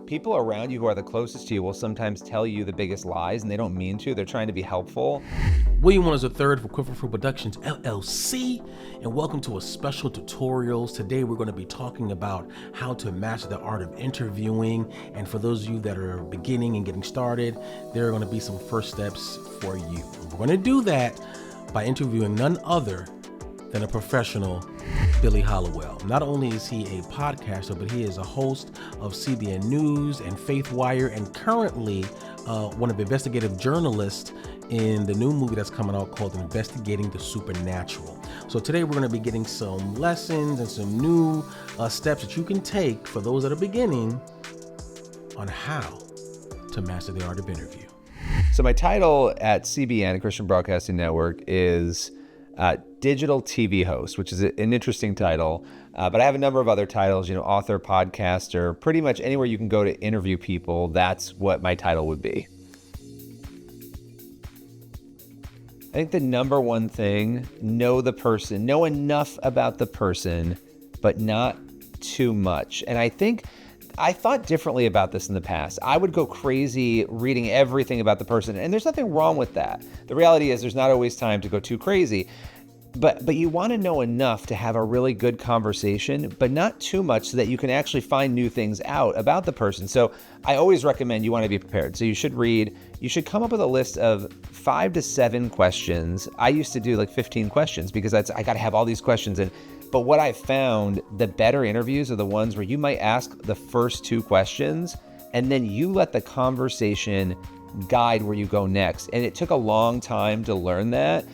People around you who are the closest to you will sometimes tell you the biggest lies, and they don't mean to. They're trying to be helpful. William Warner is the third for Quiver Fruit Productions, LLC, and welcome to a special tutorials. Today we're going to be talking about how to master the art of interviewing. And for those of you that are beginning and getting started, there are going to be some first steps for you. We're going to do that by interviewing none other than a professional, Billy Hollowell. Not only is he a podcaster, but he is a host of CBN News and FaithWire, and currently one of the investigative journalists in the new movie that's coming out called Investigating the Supernatural. So today we're going to be getting some lessons and some new steps that you can take for those that are beginning on how to master the art of interview. So my title at CBN, Christian Broadcasting Network, is digital TV host, which is an interesting title. But I have a number of other titles, author, podcaster, pretty much anywhere you can go to interview people. That's what my title would be. I think the number one thing, know the person, know enough about the person, but not too much. And I thought differently about this in the past. I would go crazy reading everything about the person, and there's nothing wrong with that. The reality is there's not always time to go too crazy. But you want to know enough to have a really good conversation, but not too much so that you can actually find new things out about the person. So I always recommend you want to be prepared. So you should come up with a list of 5 to 7 questions. I used to do like 15 questions because I got to have all these questions in. But what I found, the better interviews are the ones where you might ask the first 2 questions and then you let the conversation guide where you go next. And it took a long time to learn that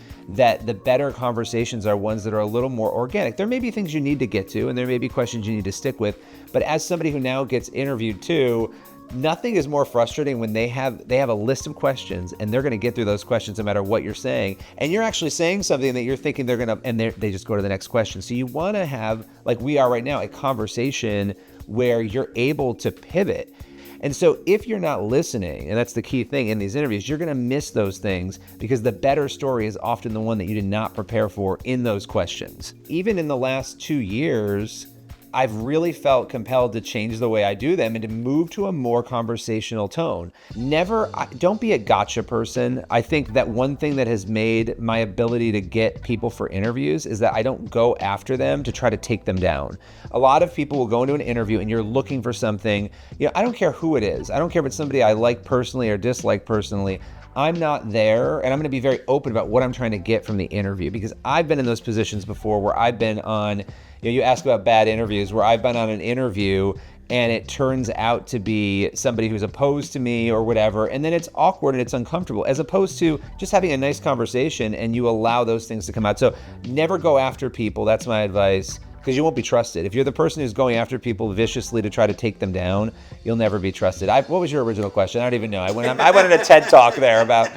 the better conversations are ones that are a little more organic. There may be things you need to get to, and there may be questions you need to stick with. But as somebody who now gets interviewed too, nothing is more frustrating when they have a list of questions and they're going to get through those questions no matter what you're saying. And you're actually saying something that you're thinking they're going to, and they just go to the next question. So you want to have, like we are right now, a conversation where you're able to pivot. And so if you're not listening, and that's the key thing in these interviews, you're going to miss those things because the better story is often the one that you did not prepare for in those questions. Even in the last 2 years, I've really felt compelled to change the way I do them and to move to a more conversational tone. Don't be a gotcha person. I think that one thing that has made my ability to get people for interviews is that I don't go after them to try to take them down. A lot of people will go into an interview and you're looking for something. I don't care who it is. I don't care if it's somebody I like personally or dislike personally. I'm not there, and I'm going to be very open about what I'm trying to get from the interview because I've been in those positions before where I've been on, you ask about bad interviews, where I've been on an interview and it turns out to be somebody who's opposed to me or whatever, and then it's awkward and it's uncomfortable, as opposed to just having a nice conversation and you allow those things to come out. So never go after people. That's my advice. Because you won't be trusted. If you're the person who's going after people viciously to try to take them down, you'll never be trusted. What was your original question? I don't even know. I went on a TED Talk there about...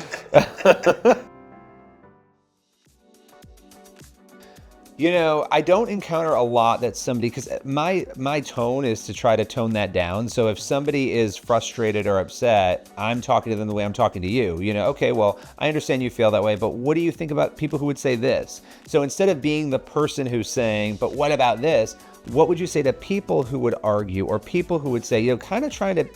I don't encounter a lot that somebody, because my tone is to try to tone that down. So if somebody is frustrated or upset, I'm talking to them the way I'm talking to you. Okay, well, I understand you feel that way, but what do you think about people who would say this? So instead of being the person who's saying, but what about this? What would you say to people who would argue or people who would say, kind of trying to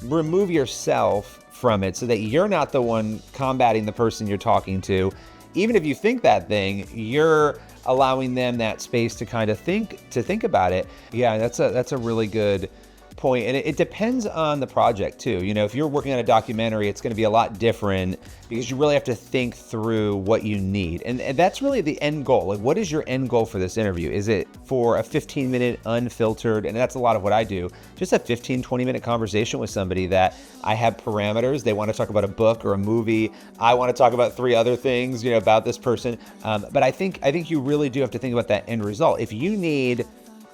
remove yourself from it so that you're not the one combating the person you're talking to. Even if you think that thing, you're allowing them that space to kind of think about it. Yeah, that's a really good point. And it depends on the project too. If you're working on a documentary, it's going to be a lot different because you really have to think through what you need. And that's really the end goal. Like, what is your end goal for this interview? Is it for a 15-minute unfiltered, and that's a lot of what I do, just a 15, 20-minute conversation with somebody that I have parameters. They want to talk about a book or a movie. I want to talk about 3 other things, about this person. But I think you really do have to think about that end result. If you need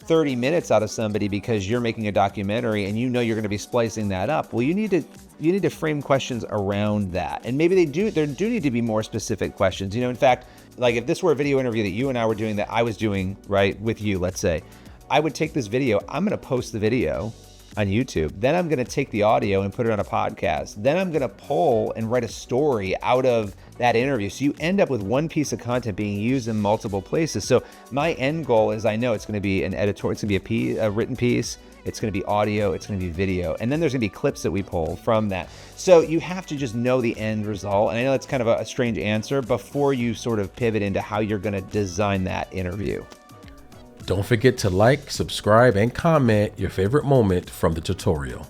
30 minutes out of somebody because you're making a documentary and you're going to be splicing that up, well, you need to frame questions around that. And maybe there do need to be more specific questions. In fact, like if this were a video interview that you and I were doing, that I was doing right with you, let's say, I would take this video, I'm going to post the video on YouTube. Then I'm going to take the audio and put it on a podcast. Then I'm going to pull and write a story out of that interview. So you end up with one piece of content being used in multiple places. So my end goal is, I know it's going to be an editorial, it's going to be a written piece, it's going to be audio, it's going to be video, and then there's going to be clips that we pull from that. So you have to just know the end result. And I know that's kind of a strange answer before you sort of pivot into how you're going to design that interview. Don't forget to like, subscribe, and comment your favorite moment from the tutorial.